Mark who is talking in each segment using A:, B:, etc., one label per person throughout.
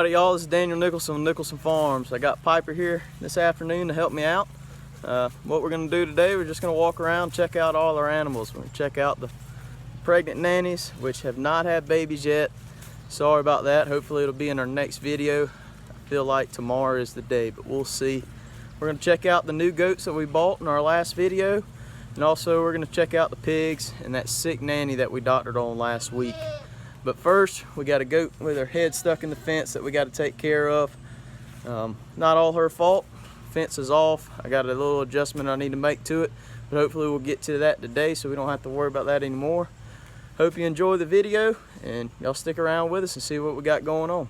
A: Howdy y'all, this is Daniel Nicholson with Nicholson Farms. I got Piper here this afternoon to help me out. What we're going to do today, we're just going to walk around, check out all our animals. We're going to check out the pregnant nannies, which have not had babies yet. Sorry about that. Hopefully it'll be in our next video. I feel like tomorrow is the day, but we'll see. We're going to check out the new goats that we bought in our last video. And also we're going to check out the pigs and that sick nanny that we doctored on last week. But first, we got a goat with her head stuck in the fence that we got to take care of. Not all her fault. Fence is off. I got a little adjustment I need to make to it, but hopefully we'll get to that today so we don't have to worry about that anymore. Hope you enjoy the video and y'all stick around with us and see what we got going on.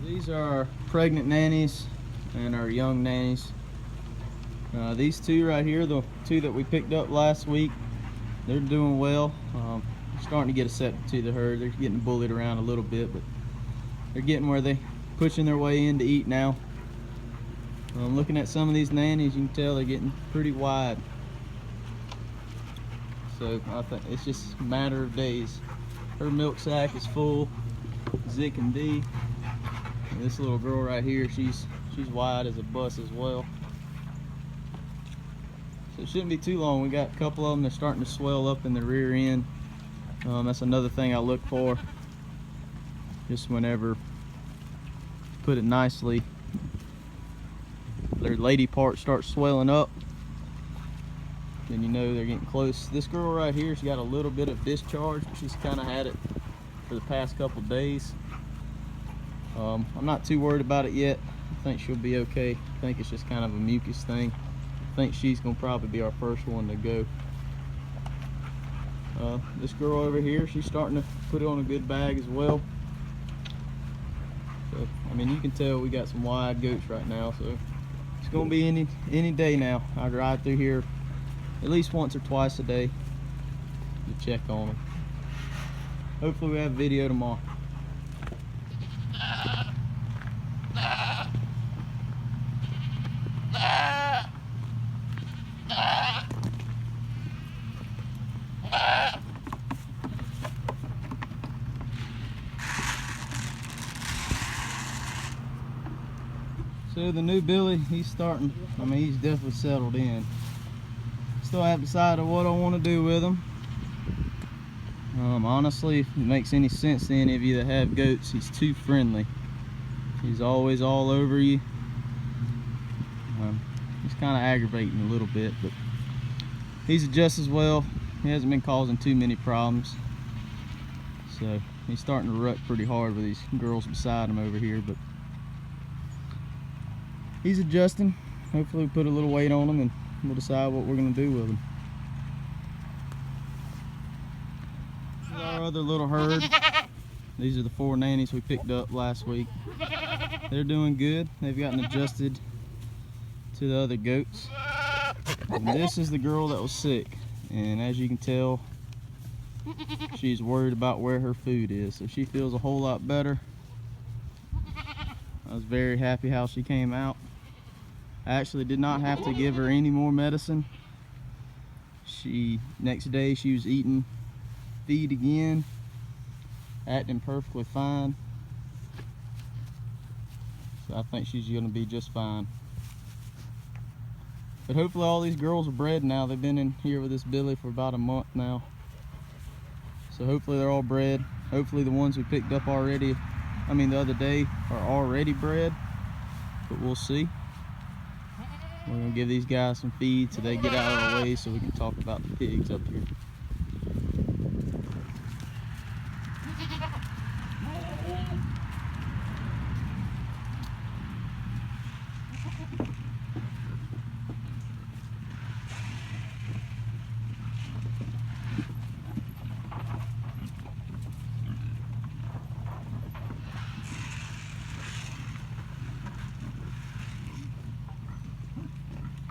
A: These are our pregnant nannies and our young nannies. These two right here, the two that we picked up last week, they're doing well. Starting to get accepted to the herd. They're getting bullied around a little bit, but they're getting where they're pushing their way in to eat now. Looking at some of these nannies, you can tell they're getting pretty wide. So I think it's just a matter of days. Her milk sac is full, Zick and D. And this little girl right here, she's wide as a bus as well. So it shouldn't be too long. We got a couple of them that's starting to swell up in the rear end. That's another thing I look for. Just whenever, put it nicely, their lady part starts swelling up, then you know they're getting close. This girl right here, she got a little bit of discharge, but she's kind of had it for the past couple days. I'm not too worried about it yet. I think she'll be okay. I think it's just kind of a mucus thing. I think she's gonna probably be our first one to go. This girl over here, she's starting to put on a good bag as well. So, I mean, you can tell we got some wide goats right now, so it's gonna be any day now. I ride through here at least once or twice a day to check on them. Hopefully we have a video tomorrow. So the new Billy, he's starting, I mean, he's definitely settled in. Still haven't decided what I want to do with him. Honestly, if it makes any sense to any of you that have goats, he's too friendly. He's always all over you. He's kind of aggravating a little bit, but he's adjusted well. He hasn't been causing too many problems. So he's starting to rut pretty hard with these girls beside him over here, but he's adjusting. Hopefully we put a little weight on him and we'll decide what we're going to do with him. This is our other little herd. These are the 4 nannies we picked up last week. They're doing good. They've gotten adjusted to the other goats. And this is the girl that was sick. And as you can tell, she's worried about where her food is. So she feels a whole lot better. I was very happy how she came out. I actually did not have to give her any more medicine. Next day she was eating feed again, acting perfectly fine. So I think she's gonna be just fine. But hopefully all these girls are bred now. They've been in here with this Billy for about a month now. So hopefully they're all bred. Hopefully the ones we picked up already, the other day, are already bred. But we'll see. We're gonna give these guys some feed so they get out of our way so we can talk about the pigs up here.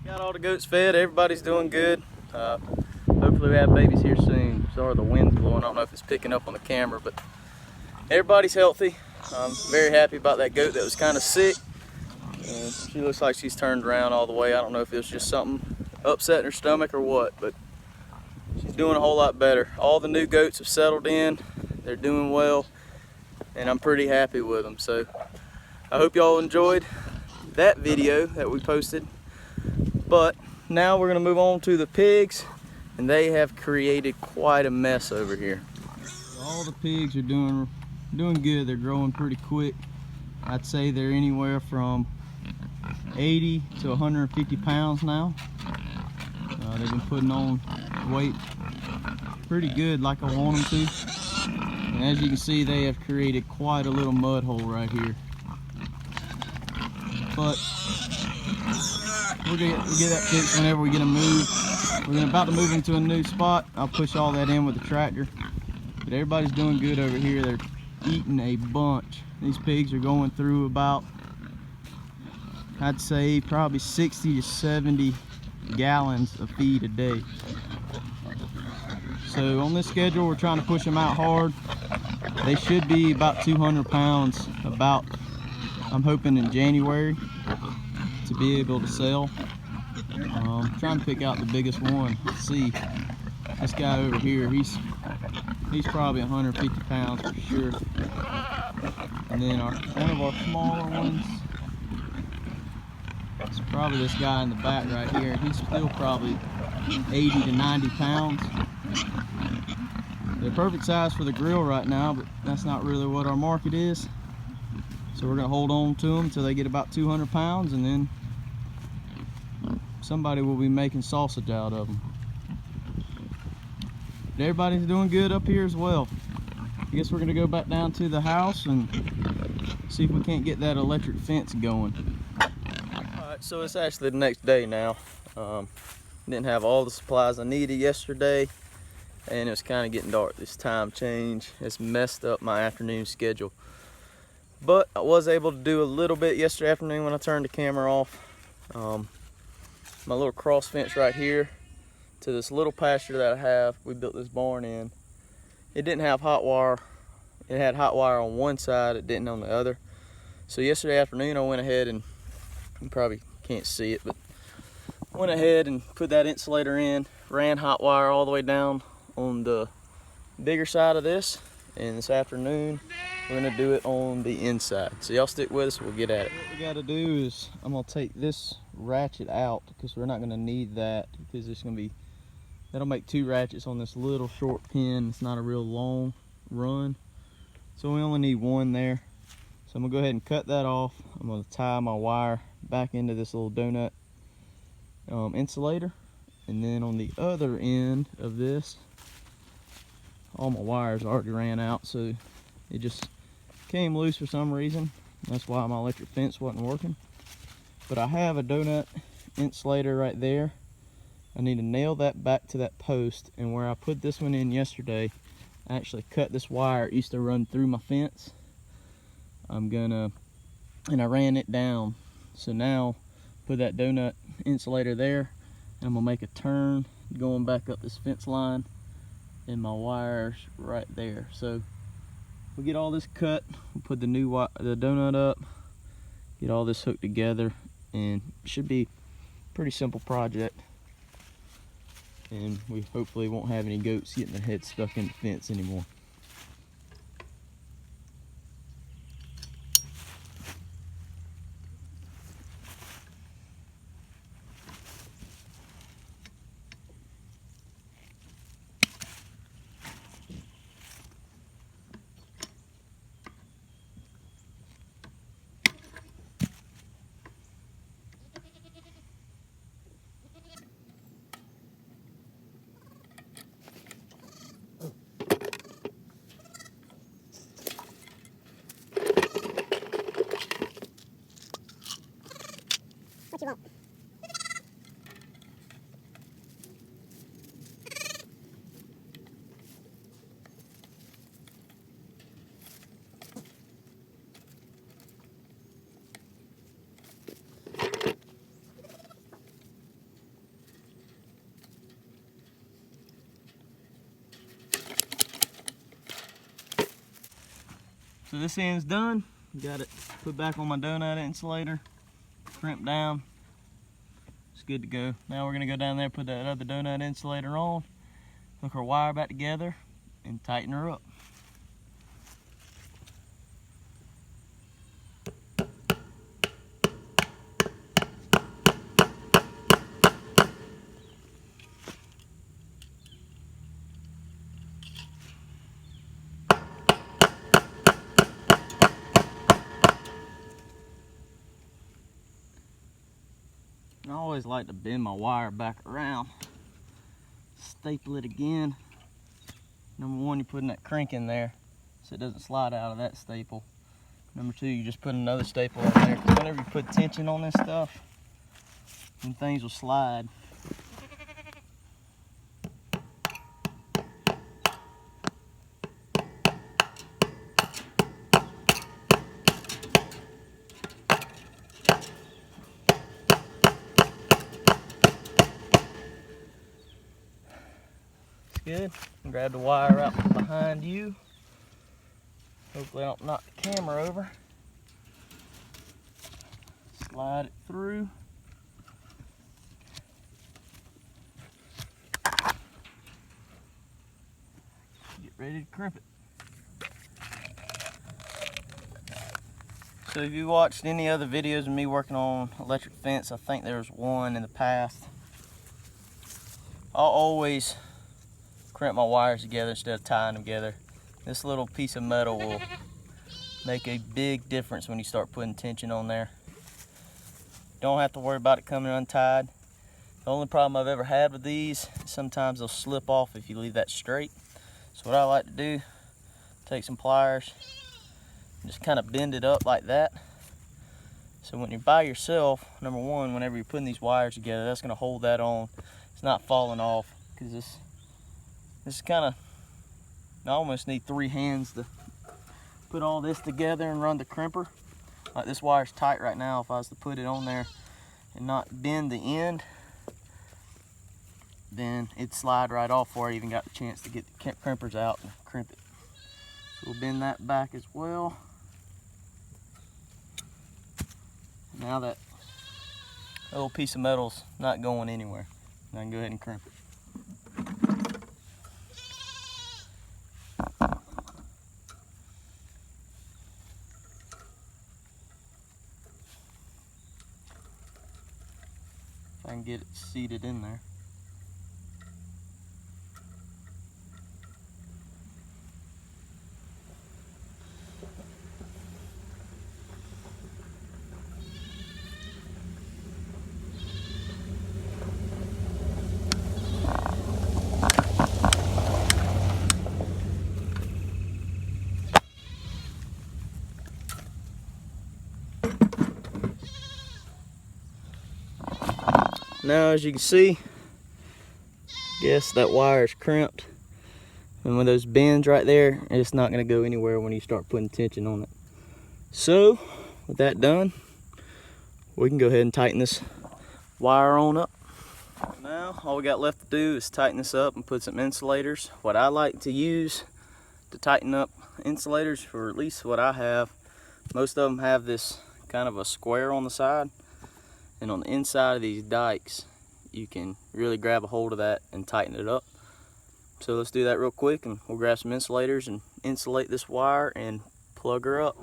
A: Got all the goats fed, everybody's doing good. Hopefully we have babies here soon. Sorry the wind's blowing, I don't know if it's picking up on the camera, but everybody's healthy. I'm very happy about that goat that was kind of sick. She looks like she's turned around all the way. I don't know if it was just something upsetting her stomach or what, but she's doing a whole lot better. All the new goats have settled in, they're doing well, and I'm pretty happy with them. So I hope y'all enjoyed that video that we posted. But now we're gonna move on to the pigs, and they have created quite a mess over here. All the pigs are doing good. They're growing pretty quick. I'd say they're anywhere from 80 to 150 pounds now. They've been putting on weight pretty good like I want them to. And as you can see, they have created quite a little mud hole right here. But we'll get that fixed whenever we get them moved. We're about to move into a new spot. I'll push all that in with the tractor. But everybody's doing good over here. They're eating a bunch. These pigs are going through about, I'd say probably 60 to 70 gallons of feed a day. So on this schedule, we're trying to push them out hard. They should be about 200 pounds, I'm hoping in January, to be able to sell. Trying to pick out the biggest one. Let's see, this guy over here, he's probably 150 pounds for sure. And then one of our smaller ones, it's probably this guy in the back right here. He's still probably 80 to 90 pounds. They're perfect size for the grill right now, but that's not really what our market is. So we're gonna hold on to them until they get about 200 pounds, and then somebody will be making sausage out of them. But everybody's doing good up here as well. I guess we're gonna go back down to the house and see if we can't get that electric fence going. Alright, so it's actually the next day now. Didn't have all the supplies I needed yesterday, and it was kind of getting dark. This time change has messed up my afternoon schedule. But I was able to do a little bit yesterday afternoon when I turned the camera off. My little cross fence right here to this little pasture that I have, we built this barn in. It didn't have hot wire. It had hot wire on one side, it didn't on the other. So yesterday afternoon I went ahead and, you probably can't see it, but went ahead and put that insulator in, ran hot wire all the way down on the bigger side of this, and this afternoon we're gonna do it on the inside. So y'all stick with us, we'll get at it. What we gotta do is, I'm gonna take this ratchet out because we're not gonna need that, because it's gonna be, that'll make two ratchets on this little short pin. It's not a real long run, so we only need one there. So I'm gonna go ahead and cut that off. I'm gonna tie my wire back into this little donut insulator, and then on the other end of this, all my wires already ran out, so it just came loose for some reason. That's why my electric fence wasn't working. But I have a donut insulator right there. I need to nail that back to that post, and where I put this one in yesterday, I actually cut this wire. It used to run through my fence. And I ran it down. So now put that donut insulator there, and I'm gonna make a turn going back up this fence line, and my wires right there. So we'll get all this cut, we'll put the donut up, get all this hooked together, and it should be a pretty simple project. And we hopefully won't have any goats getting their heads stuck in the fence anymore.
B: you won't.
A: So this end's done. Got it put back on my donut insulator, crimp down. It's good to go. Now we're gonna go down there, put that other donut insulator on, hook our wire back together, and tighten her up. I always like to bend my wire back around, staple it again. Number one, you're putting that crank in there so it doesn't slide out of that staple. Number two, you just put another staple in there, because whenever you put tension on this stuff, then things will slide. Good. Grab the wire out from behind you. Hopefully I don't knock the camera over. Slide it through. Get ready to crimp it. So if you watched any other videos of me working on electric fence, I think there was one in the past, I'll always crimp my wires together instead of tying them together. This little piece of metal will make a big difference when you start putting tension on there. Don't have to worry about it coming untied. The only problem I've ever had with these, sometimes they'll slip off if you leave that straight. So what I like to do, take some pliers, and just kind of bend it up like that. So when you're by yourself, number one, whenever you're putting these wires together, that's gonna hold that on. It's not falling off, because this is kind of, I almost need 3 hands to put all this together and run the crimper. Like this wire's tight right now. If I was to put it on there and not bend the end, then it'd slide right off before I even got the chance to get the crimpers out and crimp it. So we'll bend that back as well. Now that little piece of metal's not going anywhere, I can go ahead and crimp it. If I can get it seated in there. Now, as you can see, I guess that wire is crimped, and with those bends right there, it's not going to go anywhere when you start putting tension on it. So with that done, we can go ahead and tighten this wire on up. Now all we got left to do is tighten this up and put some insulators. What I like to use to tighten up insulators, or at least what I have, most of them have this kind of a square on the side, and on the inside of these dikes you can really grab a hold of that and tighten it up. So let's do that real quick, and we'll grab some insulators and insulate this wire and plug her up.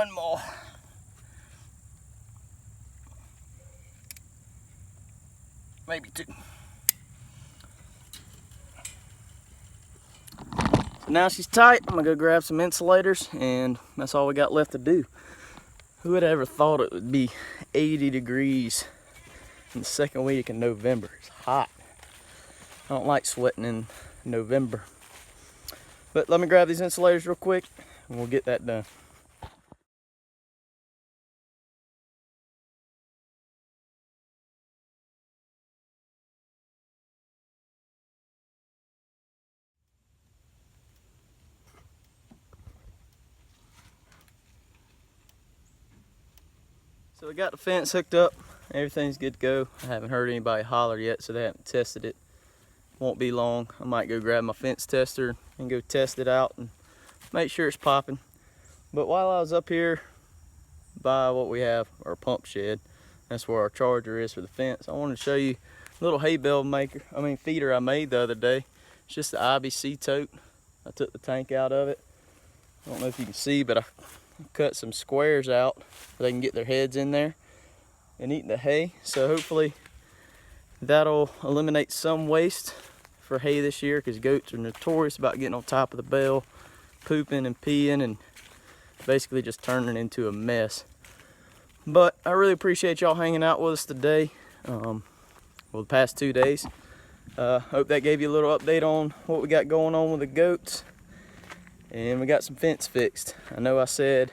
A: one more. Maybe two. So now she's tight. I'm gonna go grab some insulators, and that's all we got left to do. Who would ever thought it would be 80 degrees in the second week in November? It's hot. I don't like sweating in November. But let me grab these insulators real quick and we'll get that done. So we got the fence hooked up. Everything's good to go. I haven't heard anybody holler yet, so they haven't tested it. Won't be long. I might go grab my fence tester and go test it out and make sure it's popping. But while I was up here by what we have, our pump shed, that's where our charger is for the fence, I wanted to show you a little hay bale feeder I made the other day. It's just the IBC tote. I took the tank out of it. I don't know if you can see, but I cut some squares out so they can get their heads in there and eat the hay. So hopefully that'll eliminate some waste for hay this year, because goats are notorious about getting on top of the bale, pooping and peeing, and basically just turning into a mess. But I really appreciate y'all hanging out with us today, the past 2 days. Hope that gave you a little update on what we got going on with the goats. And we got some fence fixed. I know I said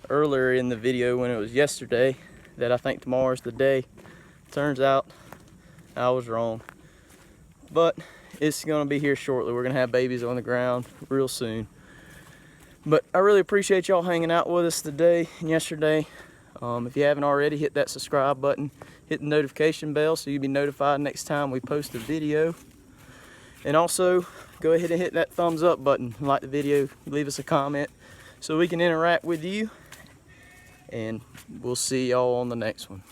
A: earlier in the video when it was yesterday that I think tomorrow's the day. Turns out I was wrong. But it's gonna be here shortly. We're gonna have babies on the ground real soon. But I really appreciate y'all hanging out with us today and yesterday. If you haven't already, hit that subscribe button, hit the notification bell so you'll be notified next time we post a video. And also, go ahead and hit that thumbs up button, like the video, leave us a comment so we can interact with you. And we'll see y'all on the next one.